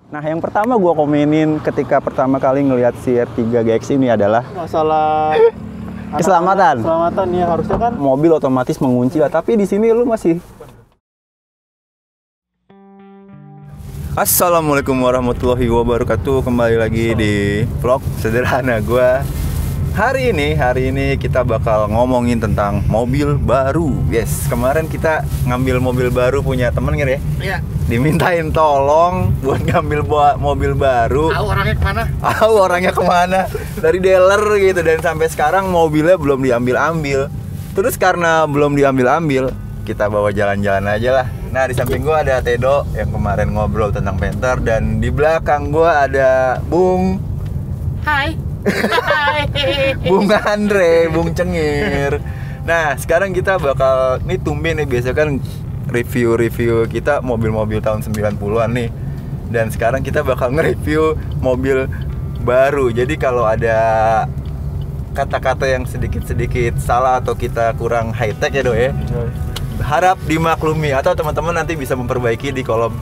Nah, yang pertama gue komenin ketika pertama kali ngelihat si R3 GX ini adalah masalah keselamatan. Keselamatan ya, harusnya kan Mobil otomatis mengunci lah, tapi di sini lu masih. Assalamualaikum warahmatullahi wabarakatuh. Kembali lagi di vlog sederhana gue. Hari ini kita bakal ngomongin tentang mobil baru. Yes, kemarin kita ngambil mobil baru punya temen ya. Iya. Dimintain tolong buat ngambil mobil baru. Tahu orangnya kemana? Dari dealer gitu, dan sampai sekarang mobilnya belum diambil-ambil. Terus karena belum diambil-ambil, kita bawa jalan-jalan aja lah. Nah, di samping gua ada Tedo yang kemarin ngobrol tentang Panther, dan di belakang gua ada Bung. Hai. Bung Andre, Bung Cengir. Nah, sekarang kita bakal, nih tumben nih, biasa kan review kita mobil-mobil tahun 90-an nih. Dan sekarang kita bakal nge-review mobil baru. Jadi kalau ada kata-kata yang sedikit-sedikit salah atau kita kurang high-tech ya, Do ya, harap dimaklumi, atau teman-teman nanti bisa memperbaiki di kolom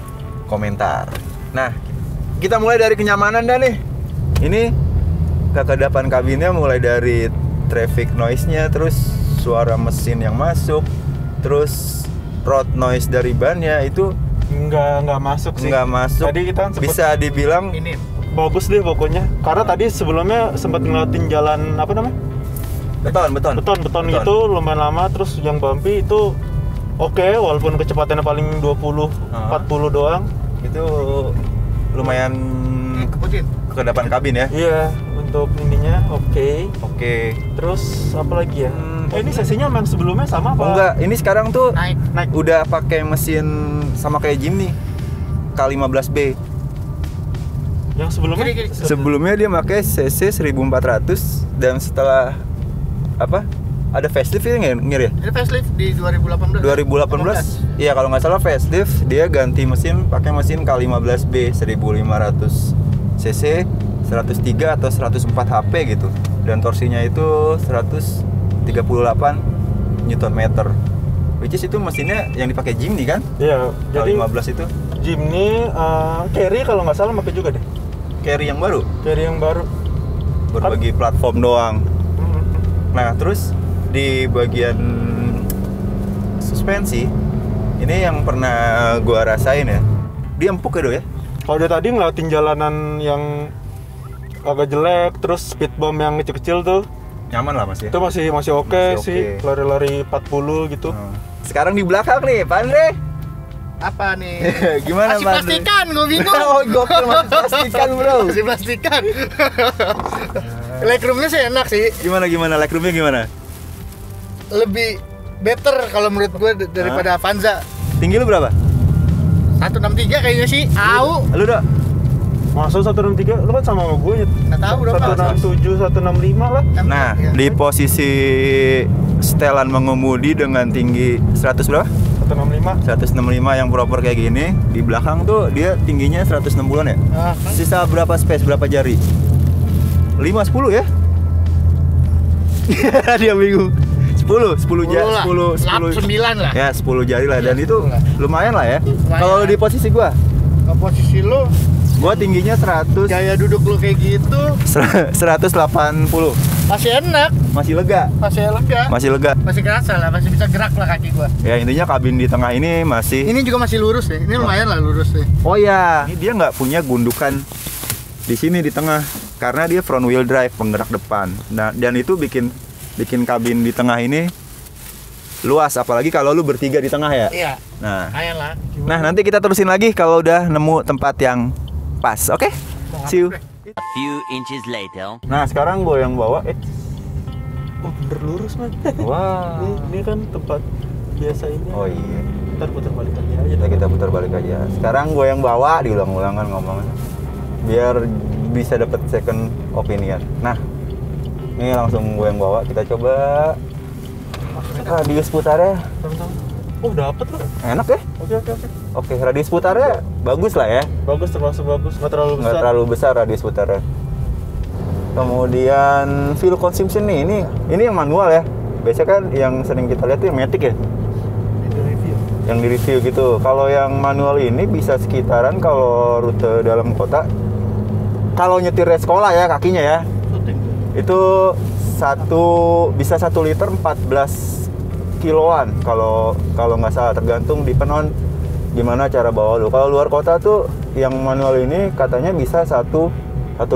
komentar. Nah, kita mulai dari kenyamanan dah nih. Ini kekedapan kabinnya mulai dari traffic noise-nya, terus suara mesin yang masuk, terus road noise dari bannya itu nggak masuk sih. Nggak masuk. Tadi kita bisa dibilang ini bagus deh pokoknya. Karena tadi sebelumnya sempat ngeliatin jalan apa namanya? Beton gitu lumayan lama, terus yang bumpy itu oke, walaupun kecepatannya paling 20 40 doang. Itu lumayan keputin kekedapan kabin ya. Iya, untuk ininya oke. Terus apa lagi ya? Ini sesinya memang sebelumnya sama apa? Enggak, ini sekarang tuh naik. Udah pakai mesin sama kayak Jimny K15B. Yang sebelumnya? Kiri. Sebelumnya dia pakai cc 1400, dan setelah apa? Ada facelift ya ngir ya? Ini facelift di 2018. 2018. Iya, kalau nggak salah facelift, dia ganti mesin pakai mesin K15B 1500 cc, 103 atau 104 HP gitu. Dan torsinya itu 138 Nm. Which is itu mesinnya yang dipakai Jimny kan? Iya, jadi K15 itu. Jimny, Carry kalau nggak salah pakai juga deh. Carry yang baru? Carry yang baru. Berbagi platform doang. Nah, terus di bagian suspensi, ini yang pernah gua rasain ya, dia empuk ya, Do ya? Kalau dia tadi ngeliatin jalanan yang agak jelek, terus speed bump yang kecil-kecil tuh Nyaman lah Mas ya? itu masih oke sih, lari-lari 40 gitu. Sekarang di belakang nih, Pak Andre. Apa nih? Gimana masih Pak Andre? plastikan, gue bingung. Oh, gokil, masih plastikan bro. Masih plastikan. Legroomnya sih enak sih. Gimana? Legroomnya gimana? Lebih better kalau menurut gue daripada Avanza. Tinggi lu berapa? 163 kayaknya sih. Au. Lu Dok? Masa 163? Lu kan sama gue ya? Nggak tahu berapa. 167, 165 lah. Nah, di posisi setelan mengemudi dengan tinggi 100 berapa? 165. 165 yang proper kayak gini. Di belakang tuh dia tingginya 160-an ya? Sisa berapa space, berapa jari? 5, 10 ya? Dia bingung. 10 jari, 10 9 lah. ya, 10 jari lah, dan Ya, itu 10 lah. lumayan lah ya. Lumayan. Kalau di posisi gua Posisi lu, tingginya 100, gaya duduk lu kayak gitu 180, masih enak, masih lega, masih kerasa lah, masih bisa gerak lah kaki gua. ya. Intinya kabin di tengah ini masih, Ini juga masih lurus deh. Ini lumayan lah lurus deh. oh ya, ini dia nggak punya gundukan di sini di tengah, karena dia front wheel drive, penggerak depan. Nah, dan itu bikin kabin di tengah ini luas, apalagi kalau lu bertiga di tengah ya. Iya. Nah, Lumayan lah. nah nanti kita terusin lagi kalau udah nemu tempat yang pas. Oke? See you. A few inches later. Nah, sekarang gue yang bawa. Oh, bener lurus man. Wah. Ini kan tempat biasa ini. Oh iya. Ntar putar balik aja. Kita putar balik aja. Sekarang gue yang bawa, diulang-ulang kan ngomongnya, biar bisa dapet second opinion. Nah, ini langsung gue yang bawa. Kita coba radius putarnya. Oh, dapet loh. Enak ya? Oke, radius putarnya bagus lah ya. Bagus, termasuk bagus. Nggak terlalu besar. Nggak terlalu besar radius putarnya. Kemudian fuel consumption nih, ini yang manual ya. Biasanya kan yang sering kita lihat tuh yang matic ya. Ini review. yang di review gitu. Kalau yang manual ini bisa sekitaran kalau rute dalam kota. Kalau nyetirnya sekolah ya kakinya ya. Itu bisa 1 liter 14 kiloan kalau nggak salah, tergantung di penon gimana cara bawa lu. Kalau luar kota tuh yang manual ini katanya bisa 1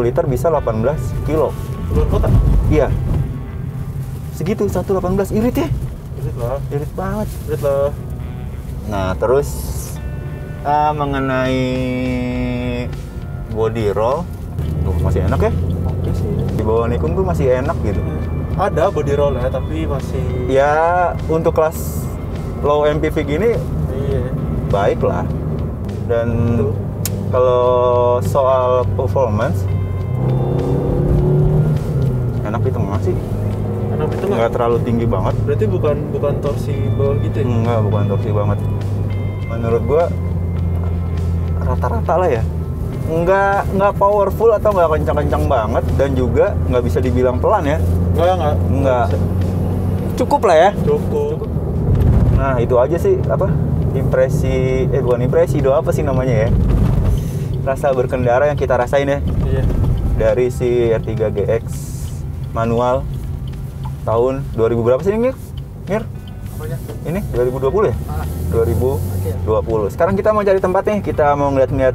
liter bisa 18 kilo. Luar kota? Iya. Segitu 118, irit ya? Irit lah. Irit banget. Irit lah. Nah, terus mengenai body roll, tuh masih enak ya? Oke sih. Di bawah nikung tuh masih enak gitu. Ada body roll ya, tapi masih Ya, untuk kelas low MPV gini iya. baik lah. Dan Betul. kalau soal performance, enak di tengah sih. Enak itu Nggak terlalu tinggi banget. Berarti bukan torsi bawah gitu ya? Enggak, bukan torsi banget. Menurut gua rata-rata lah ya. Nggak powerful atau nggak kencang-kencang banget, dan juga nggak bisa dibilang pelan ya. Nggak. Cukup lah ya. Cukup. Nah, itu aja sih bukan impresi, apa sih namanya ya? Rasa berkendara yang kita rasain ya Iya. dari si R3 GX manual tahun 2000 berapa sih ini, Mir? Apanya? Ini 2020 ya? 2020. Sekarang kita mau cari tempat nih, kita mau ngeliat-ngeliat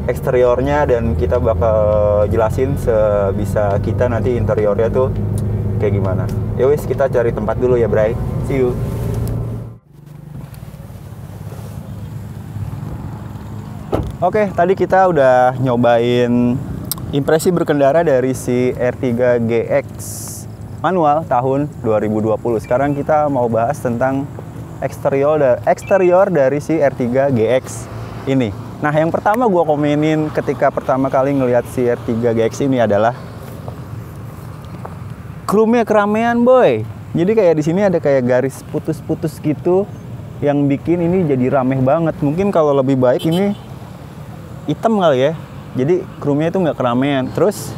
eksteriornya dan kita bakal jelasin sebisa kita nanti interiornya tuh kayak gimana. Ya wis, kita cari tempat dulu ya, Bray. See you. Oke, tadi kita udah nyobain impresi berkendara dari si R3 GX manual tahun 2020. Sekarang kita mau bahas tentang eksterior dari si R3 GX ini. Nah, yang pertama gue komenin ketika pertama kali ngelihat si R3 GX ini adalah krumnya keramaian, boy. Jadi kayak di sini ada kayak garis putus-putus gitu yang bikin ini jadi rameh banget. Mungkin kalau lebih baik ini hitam kali ya. Jadi krumnya itu nggak keramaian. Terus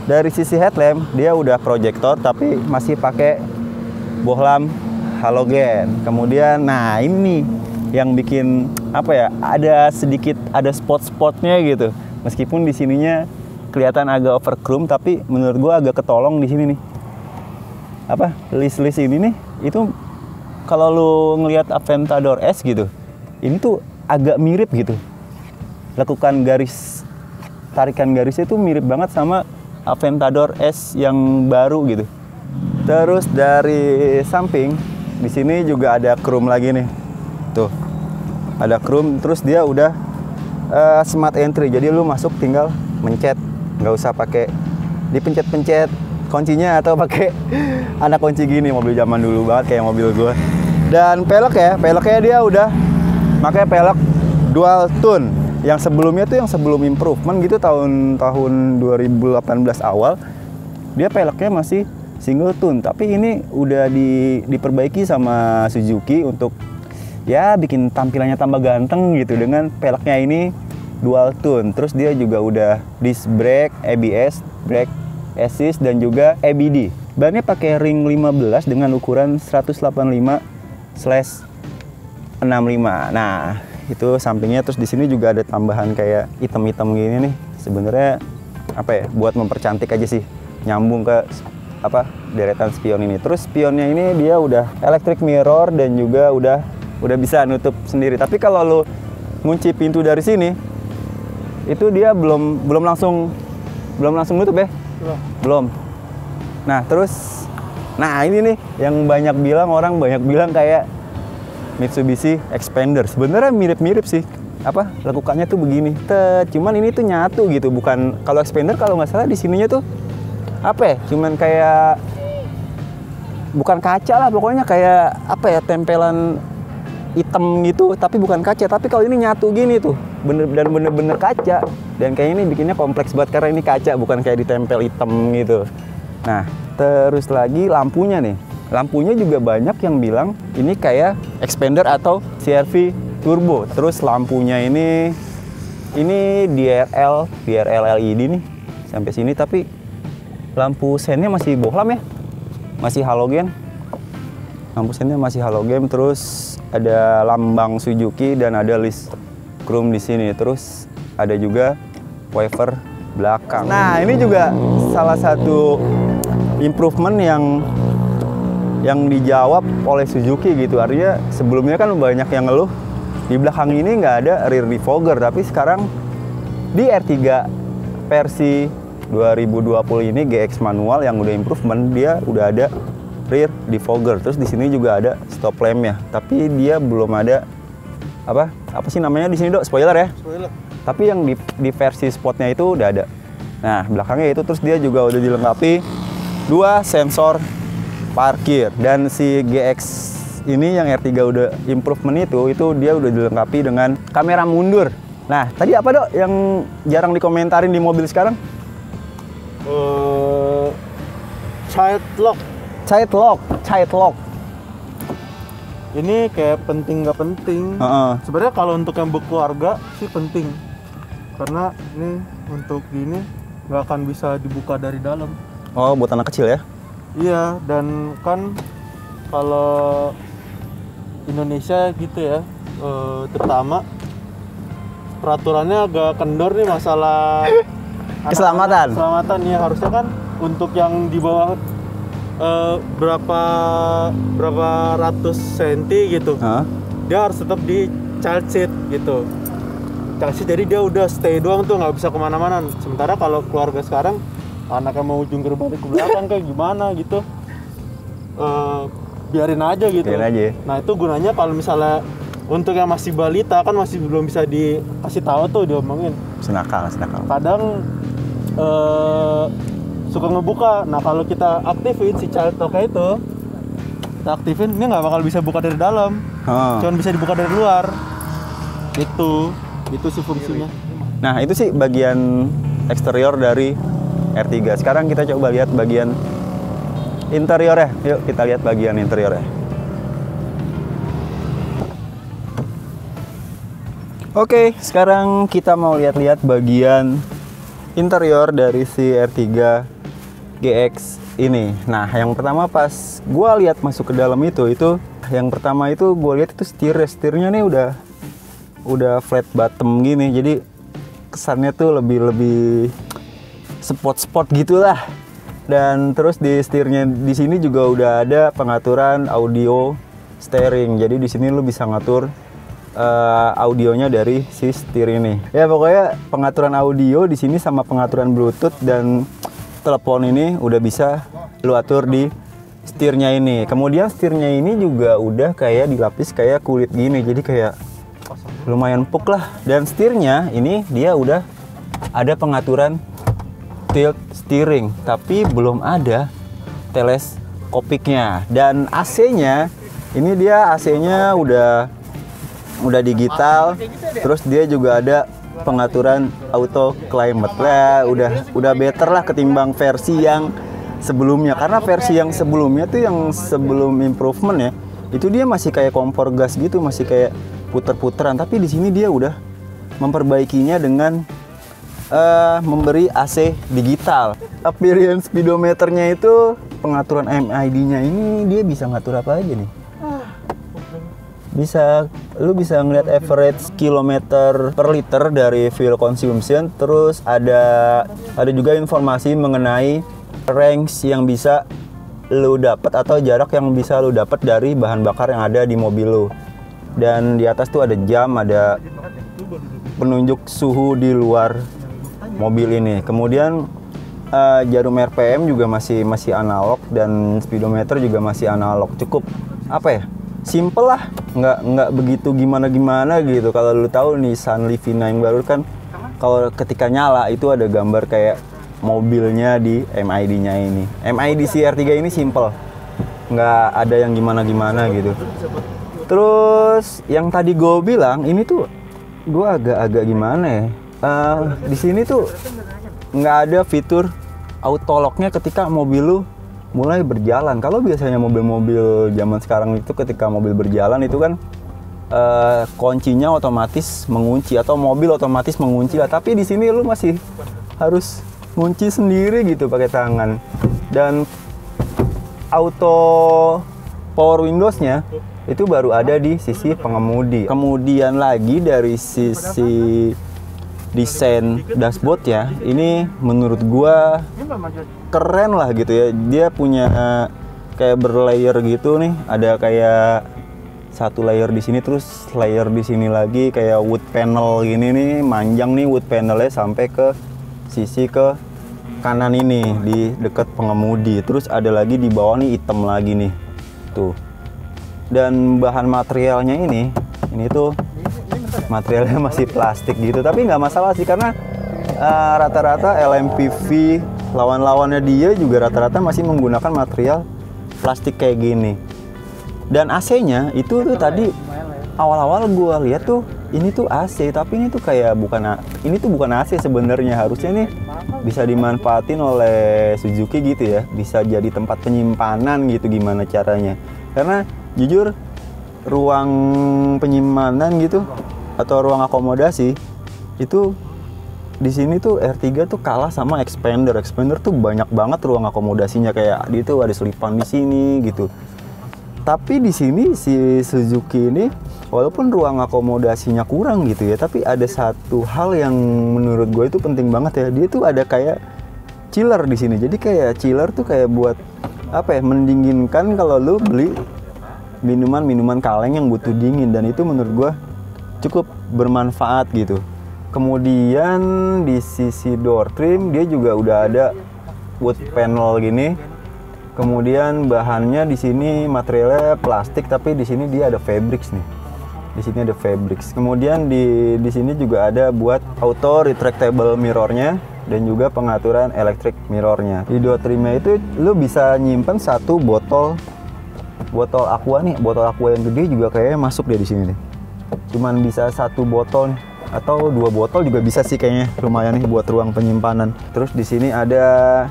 dari sisi headlamp dia udah proyektor tapi masih pakai bohlam halogen. Kemudian nah ini yang bikin apa ya, ada spot-spotnya gitu. Meskipun di sininya kelihatan agak overchrome, tapi menurut gua agak ketolong di sini nih. List ini nih, itu kalau lu ngelihat Aventador S gitu, ini tuh agak mirip gitu. Tarikan garisnya tuh mirip banget sama Aventador S yang baru gitu. Terus dari samping di sini juga ada chrome lagi nih. Tuh. Ada chrome, terus dia udah smart entry. Jadi lu masuk tinggal mencet, nggak usah pakai dipencet-pencet kuncinya atau pakai anak kunci gini, mobil zaman dulu banget kayak mobil gua. Dan peleknya dia udah pakai pelek dual tone. Yang sebelumnya tuh yang sebelum improvement gitu tahun 2018 awal, dia peleknya masih single tone, tapi ini udah diperbaiki sama Suzuki untuk ya bikin tampilannya tambah ganteng gitu dengan peleknya ini dual tone. Terus dia juga udah disc brake, ABS, brake assist, dan juga ABD. Bannya pakai ring 15 dengan ukuran 185/65. Nah, itu sampingnya. Terus di sini juga ada tambahan kayak item-item gini nih. Sebenarnya buat mempercantik aja sih, nyambung ke deretan spion ini. Terus spionnya ini dia udah electric mirror dan juga udah bisa nutup sendiri. Tapi kalau lo ngunci pintu dari sini, itu dia belum langsung nutup ya? Belum. Nah, terus ini nih yang orang banyak bilang kayak Mitsubishi Expander. Sebenarnya mirip-mirip sih. Lekukannya tuh begini. Cuman ini tuh nyatu gitu. Bukan, kalau Expander kalau nggak salah di sininya tuh cuman kayak bukan kaca lah, pokoknya kayak tempelan hitam gitu, tapi bukan kaca. Tapi kalau ini nyatu gini tuh, bener-bener kaca. Dan kayaknya ini bikinnya kompleks banget karena ini kaca, bukan kayak ditempel hitam gitu. Nah, terus lagi lampunya nih. Lampunya juga banyak yang bilang ini kayak Expander atau CR-V Turbo. Terus lampunya ini DRL LED nih sampai sini, tapi lampu sennya masih bohlam ya, masih halogen. Lampu sennya masih halogen, terus ada lambang Suzuki dan ada list chrome di sini. Terus ada juga wiper belakang. Nah, ini juga salah satu improvement yang dijawab oleh Suzuki gitu. Artinya sebelumnya kan banyak yang ngeluh di belakang ini nggak ada rear defogger, tapi sekarang di R3 versi 2020 ini GX manual yang udah improvement, dia udah ada rear defogger. Terus di sini juga ada stop lamp-nya, tapi dia belum ada apa sih namanya di sini, Dok? Spoiler ya. Spoiler. Tapi yang di versi sportnya itu udah ada. Nah, belakangnya itu terus dia juga udah dilengkapi 2 sensor parkir, dan si GX ini yang R3 udah improvement itu dia udah dilengkapi dengan kamera mundur. Nah, tadi apa, Dok, yang jarang dikomentarin di mobil sekarang? Child lock. Child lock. Ini kayak penting nggak penting. Sebenarnya kalau untuk yang berkeluarga sih penting, karena ini untuk gini nggak akan bisa dibuka dari dalam. Oh, buat anak kecil ya? Iya, dan kan kalau Indonesia gitu ya, terutama peraturannya agak kendor nih masalah Keselamatan ya. Harusnya kan untuk yang di bawah berapa ratus senti gitu, dia harus tetap di child seat gitu. Child seat, jadi dia udah stay doang tuh, nggak bisa kemana-mana. Sementara kalau keluarga sekarang anaknya mau jungkir balik ke belakang kayak gimana gitu, biarin aja gitu. Nah, itu gunanya kalau misalnya untuk yang masih balita kan masih belum bisa dikasih tahu tuh, diomongin. Senakal. Kadang suka ngebuka. Nah, kalau kita aktifin si child lock itu, kita aktifin, ini nggak bakal bisa buka dari dalam, cuman bisa dibuka dari luar. Itu sih fungsinya. Nah, itu sih bagian eksterior dari R3. Sekarang kita coba lihat bagian interiornya. Yuk kita lihat bagian interiornya. Oke, sekarang kita mau lihat-lihat bagian interior dari si R3 GX ini. Nah, yang pertama pas gua lihat masuk ke dalam itu yang pertama itu gua lihat itu setirnya nih udah flat bottom gini. Jadi kesannya tuh lebih sport gitulah. Dan terus di setirnya di sini juga udah ada pengaturan audio steering. Jadi di sini lu bisa ngatur audionya dari si setir ini. Ya pokoknya pengaturan audio di sini sama pengaturan Bluetooth dan telepon ini udah bisa lu atur di setirnya ini. Kemudian setirnya ini juga udah kayak dilapis kayak kulit gini. Jadi kayak lumayan empuk lah. Dan setirnya ini dia udah ada pengaturan tilt steering, tapi belum ada teleskopiknya. Dan AC-nya ini dia AC-nya udah digital, terus dia juga ada pengaturan auto climate lah, udah better lah ketimbang versi yang sebelumnya. Karena versi yang sebelumnya tuh yang sebelum improvement ya, itu dia masih kayak kompor gas gitu, masih kayak puter-puteran. Tapi di sini dia udah memperbaikinya dengan memberi AC digital. Appearance speedometernya itu pengaturan MID-nya ini dia bisa ngatur apa aja nih. Lu bisa ngeliat average kilometer per liter dari fuel consumption. Terus ada juga informasi mengenai range yang bisa lu dapat atau jarak yang bisa lu dapat dari bahan bakar yang ada di mobil lu. Dan di atas tuh ada jam, ada penunjuk suhu di luar mobil ini. Kemudian jarum RPM juga masih analog dan speedometer juga masih analog. Cukup apa ya? Simple lah, nggak begitu gimana gitu. Kalau lu tahu Nissan Leaf 9 yang baru kan, kalau ketika nyala itu ada gambar kayak mobilnya di MID-nya ini. MID si R3 ini simple, nggak ada yang gimana gitu. Terus yang tadi gue bilang ini tuh gue agak gimana ya? Di sini tuh nggak ada fitur auto lock-nya ketika mobil lu mulai berjalan. Kalau biasanya mobil-mobil zaman sekarang itu ketika mobil berjalan itu kan kuncinya otomatis mengunci atau mobil otomatis mengunci lah. Tapi di sini lu masih harus ngunci sendiri gitu pakai tangan. Dan auto power windowsnya itu baru ada di sisi pengemudi. Kemudian lagi dari sisi desain dashboard ya, ini menurut gua keren lah gitu ya. Dia punya kayak berlayer gitu nih, ada kayak satu layer di sini, terus layer di sini lagi kayak wood panel gini nih, manjang nih wood panelnya sampai ke sisi ke kanan ini di dekat pengemudi. Terus ada lagi di bawah nih hitam lagi nih tuh. Dan bahan materialnya ini tuh materialnya masih plastik gitu, tapi nggak masalah sih karena rata-rata LMPV lawan-lawannya dia juga rata-rata masih menggunakan material plastik kayak gini. Dan AC-nya itu tuh tadi awal-awal gue lihat tuh ini tuh AC, tapi ini tuh kayak bukan AC sebenarnya. Harusnya nih bisa dimanfaatin oleh Suzuki gitu ya, bisa jadi tempat penyimpanan gitu, gimana caranya. Karena jujur ruang penyimpanan gitu atau ruang akomodasi itu di sini tuh R3 tuh kalah sama Expander. Expander tuh banyak banget ruang akomodasinya, kayak dia tuh ada selipan di sini gitu. Tapi di sini si Suzuki ini walaupun ruang akomodasinya kurang gitu ya, tapi ada satu hal yang menurut gue itu penting banget ya. Dia tuh ada kayak chiller di sini. Jadi kayak chiller tuh kayak buat apa ya, mendinginkan kalau lu beli minuman kaleng yang butuh dingin, dan itu menurut gue cukup bermanfaat gitu. Kemudian di sisi door trim dia juga udah ada wood panel gini. Kemudian bahannya di sini materialnya plastik, tapi di sini dia ada fabrics nih. Di sini ada fabrics. Kemudian di sini juga ada buat auto retractable mirrornya dan juga pengaturan electric mirrornya. Di door trimnya itu lu bisa nyimpen satu botol aqua nih, botol aqua yang gede juga kayaknya masuk deh di sini nih. Cuman bisa satu botol nih, atau 2 botol juga bisa sih kayaknya, lumayan nih buat ruang penyimpanan. Terus di sini ada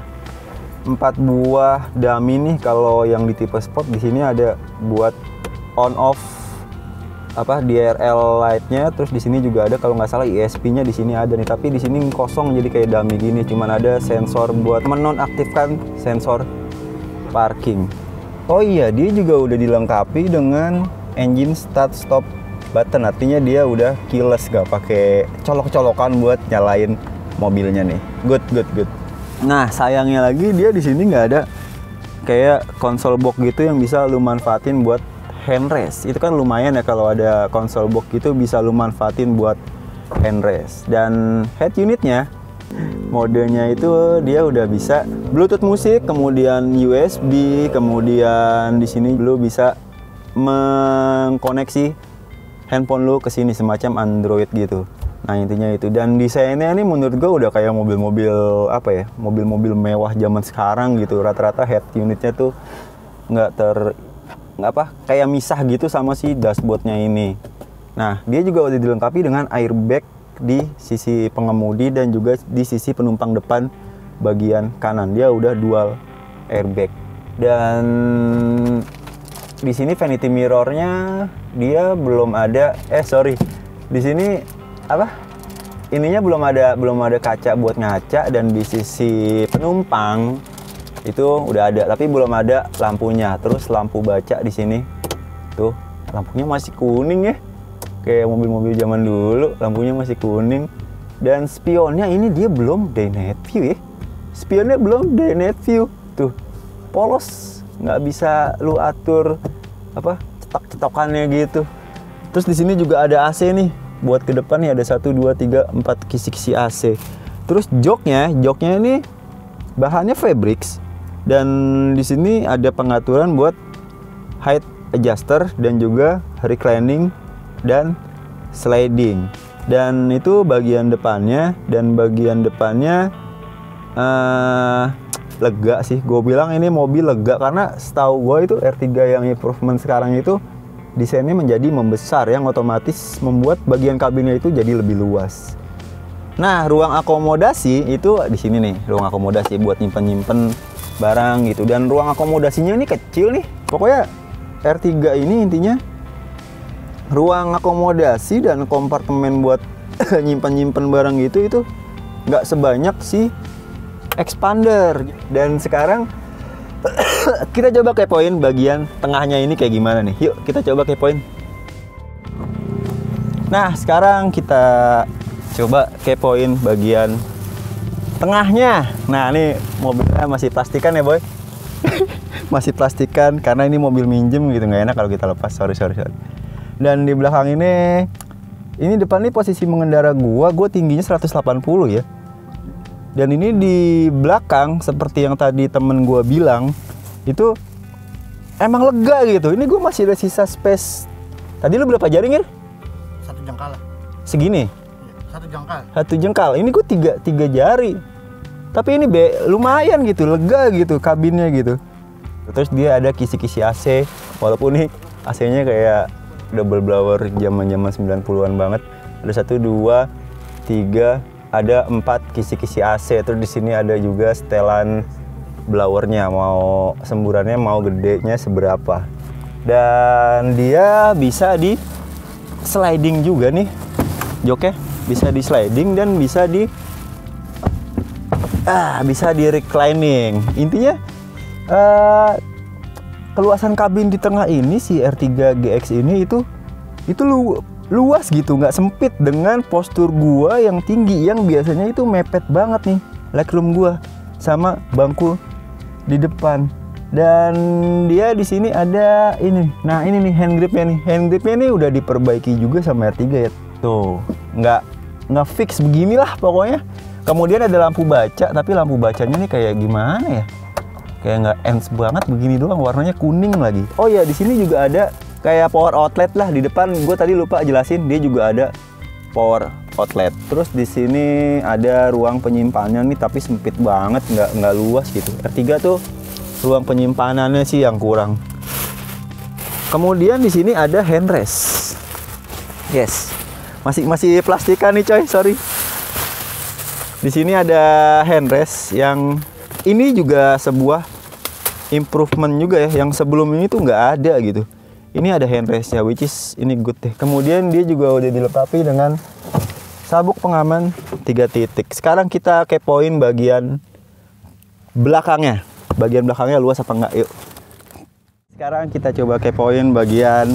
4 buah dummy nih. Kalau yang di tipe sport di sini ada buat on off DRL lightnya. Terus di sini juga ada kalau nggak salah ESP-nya di sini ada nih, tapi di sini kosong jadi kayak dummy gini. Cuman ada sensor buat menonaktifkan sensor parking. Oh iya, dia juga udah dilengkapi dengan engine start stop button, artinya dia udah keyless, gak pakai colok-colokan buat nyalain mobilnya nih. Good. Nah, sayangnya lagi dia di sini nggak ada kayak console box gitu yang bisa lu manfaatin buat handrest. Itu kan lumayan ya kalau ada console box gitu bisa lu manfaatin buat handrest. Dan head unitnya, modenya itu dia udah bisa Bluetooth musik, kemudian USB, kemudian di sini lu bisa mengkoneksi handphone lu ke sini semacam Android gitu. Nah, intinya itu. Dan desainnya ini menurut gue udah kayak mobil-mobil mobil-mobil mewah zaman sekarang gitu. Rata-rata head unitnya tuh kayak misah gitu sama si dashboardnya ini. Nah, dia juga udah dilengkapi dengan airbag di sisi pengemudi dan juga di sisi penumpang depan bagian kanan. Dia udah dual airbag. Dan di sini vanity mirrornya dia belum ada. Di sini ininya belum ada kaca buat ngaca, dan di sisi penumpang itu udah ada, tapi belum ada lampunya. Terus lampu baca di sini tuh lampunya masih kuning ya, kayak mobil-mobil zaman dulu, lampunya masih kuning. Dan spionnya ini dia belum day night view ya, spionnya belum day night view tuh, polos, nggak bisa lu atur cetok-cetokannya gitu. Terus di sini juga ada AC nih. Buat ke depan nih ada 1, 2, 3, 4 kisi-kisi AC. Terus joknya ini bahannya fabrics, dan di sini ada pengaturan buat height adjuster dan juga reclining dan sliding. Dan itu bagian depannya, lega sih. Gue bilang ini mobil lega karena setahu gue itu R3 yang improvement sekarang itu desainnya menjadi membesar, yang otomatis membuat bagian kabinnya itu jadi lebih luas. Nah, ruang akomodasi itu di sini nih, ruang akomodasi buat nyimpen barang gitu. Dan ruang akomodasinya ini kecil nih. Pokoknya R3 ini intinya ruang akomodasi dan kompartemen buat nyimpen barang gitu itu nggak sebanyak si Expander. Dan sekarang Kita coba kepoin bagian tengahnya ini kayak gimana nih. Yuk kita coba kepoin. Nah sekarang kita coba kepoin bagian tengahnya. Nah ini mobilnya masih plastikan ya boy. Masih plastikan karena ini mobil minjem gitu, nggak enak kalau kita lepas. Sorry. Dan di belakang ini depan nih posisi mengendara gua tingginya 180 ya. Dan ini di belakang seperti yang tadi temen gua bilang itu emang lega gitu. Ini gua masih ada sisa space. Tadi lu berapa jari Ngir? 1 jengkal lah. Segini? 1 jengkal. 1 jengkal. Ini gua tiga jari. Tapi ini lumayan gitu, lega gitu kabinnya gitu. Terus dia ada kisi-kisi AC, walaupun nih AC-nya kayak double blower zaman-zaman 90-an banget. Ada 1, 2, 3, ada 4 kisi-kisi AC. Terus di sini ada juga setelan blowernya, mau semburannya mau gedenya seberapa. Dan dia bisa di sliding juga nih. Joknya bisa di sliding dan bisa di reclining. Intinya keluasan kabin di tengah ini si R3 GX ini itu luas gitu, nggak sempit dengan postur gua yang tinggi yang biasanya itu mepet banget nih legroom gua sama bangku di depan. Dan dia di sini ada ini. Nah, ini nih hand gripnya nih. Hand gripnya nih udah diperbaiki juga sama R3 ya. Tuh, nggak fix beginilah pokoknya. Kemudian ada lampu baca, tapi lampu bacanya nih kayak gimana ya? Kayak nggak ends banget begini doang, warnanya kuning lagi. Oh ya, di sini juga ada kayak power outlet lah di depan. Gue tadi lupa jelasin, dia juga ada power outlet. Terus di sini ada ruang penyimpanannya nih, tapi sempit banget, nggak luas gitu. R3 tuh ruang penyimpanannya sih yang kurang. Kemudian di sini ada handrest. Yes, masih plastikan nih coy, sorry. Di sini ada handrest yang ini juga sebuah improvement juga ya, yang sebelum ini tuh nggak ada gitu. Ini ada handrestnya, which is ini good deh. Kemudian dia juga udah dilengkapi dengan sabuk pengaman 3 titik. Sekarang kita kepoin bagian belakangnya. Bagian belakangnya luas apa enggak? Yuk. Sekarang kita coba kepoin bagian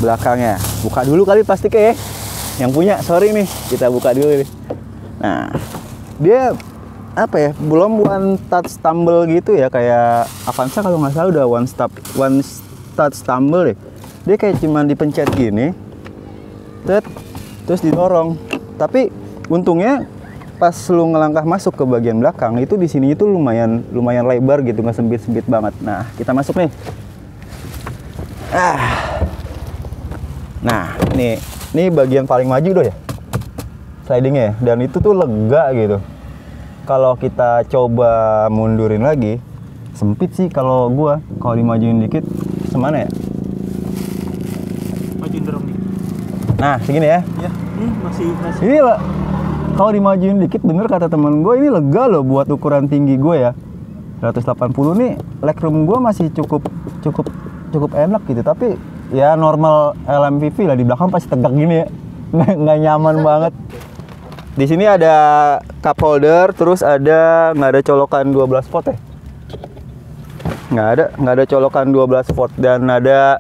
belakangnya. Buka dulu kali plastiknya ya. Yang punya, sorry nih. Kita buka dulu nih. Nah, dia apa ya, belum one touch tumble gitu ya, kayak Avanza kalau nggak salah udah one touch tumble deh. Dia kayak cuman dipencet gini, terus didorong. Tapi untungnya pas lu ngelangkah masuk ke bagian belakang itu di sini itu lumayan lebar gitu, nggak sempit banget. Nah, kita masuk nih. Nah, ini bagian paling maju doh ya, slidingnya, dan itu tuh lega gitu. Kalau kita coba mundurin lagi, sempit sih kalau dimajuin dikit, semana ya? Majuin dorong dikit. Nah, segini ya? Ya, masih. Ini lah, kalau dimajuin dikit, bener kata temen gue, ini lega loh buat ukuran tinggi gue ya. 180 nih, legroom gue masih cukup enak gitu. Tapi ya normal LMPV lah, di belakang pasti tegak gini ya, nggak nyaman banget. Di sini ada cup holder, terus nggak ada colokan 12 volt ya? Nggak ada colokan 12 volt, dan ada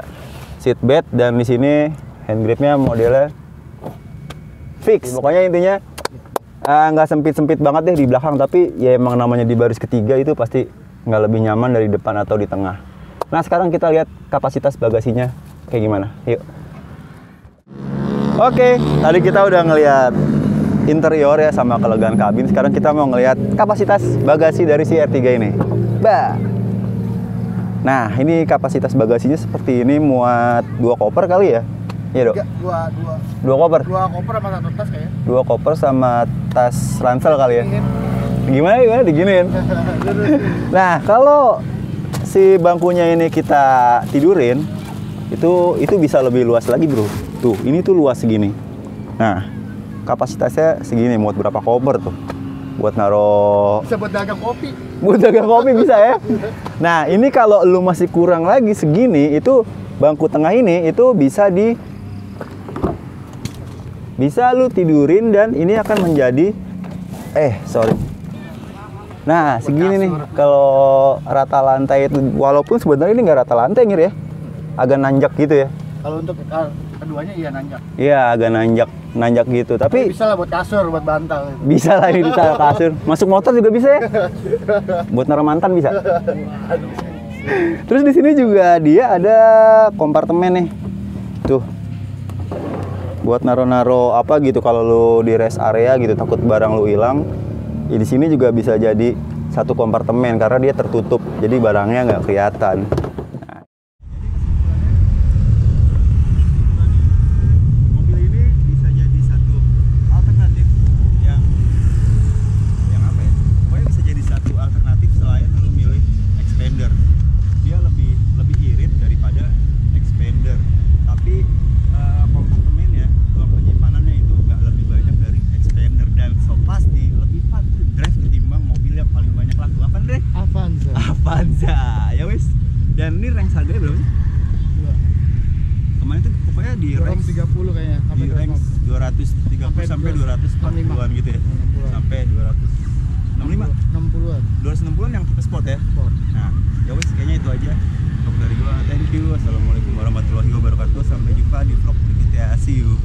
seat bed, dan di sini hand gripnya modelnya fix. Pokoknya intinya nggak sempit banget deh di belakang, tapi ya emang namanya di baris ketiga itu pasti nggak lebih nyaman dari depan atau di tengah. Nah sekarang kita lihat kapasitas bagasinya kayak gimana, yuk. Oke, tadi kita udah ngelihat interior ya sama kelegaan kabin. Sekarang kita mau ngelihat kapasitas bagasi dari si R3 ini. Nah, ini kapasitas bagasinya seperti ini, muat 2 koper kali ya? Iya, Dok. 2 koper. 2 koper sama 1 tas kayaknya. 2 koper sama tas ransel kali ya. Gimana diginiin? Nah, kalau si bangkunya ini kita tidurin, itu bisa lebih luas lagi, Bro. Tuh, ini tuh luas segini. Nah, kapasitasnya segini, muat berapa koper tuh? Buat naro, bisa buat dagang kopi. Buat dagang kopi bisa ya. Nah, ini kalau lu masih kurang lagi segini, itu bangku tengah ini itu bisa lu tidurin, dan ini akan menjadi Nah, segini nih kalau rata lantai itu, walaupun sebenarnya ini nggak rata lantai Ngir ya, agak nanjak gitu ya. Kalau untuk keduanya iya nanjak. Iya, agak nanjak gitu. Tapi Bisa lah buat kasur, buat bantal. bisa lah ini ditaruh kasur. Masuk motor juga bisa ya. Buat naruh mantan bisa. Terus di sini juga dia ada kompartemen nih. Tuh. Buat naro-naro apa gitu kalau lu di rest area gitu takut barang lu hilang. Ya di sini juga bisa jadi satu kompartemen karena dia tertutup. Jadi barangnya nggak kelihatan. Mobil ini bisa jadi satu alternatif yang apa ya? Pokoknya bisa jadi satu alternatif selain lu milih Xpander. Dia lebih irit daripada Xpander. Tapi kompartemennya, ruang penyimpanannya itu nggak lebih banyak dari Xpander dan so pasti lebih fun to drive ketimbang mobil yang paling banyak laku. Apa Dre? Avanza. Ya wis. Dan ini range harganya berapa sih? Kemarin tuh pokoknya di range 230 kayaknya. di range 230 sampai 240-an gitu ya. Sampai 265. 60-an. 260-an yang tipe sport ya. Nah, ya wis kayaknya itu aja vlog dari gua. Thank you. Assalamualaikum warahmatullahi wabarakatuh. Sampai jumpa di vlog berikutnya. See you.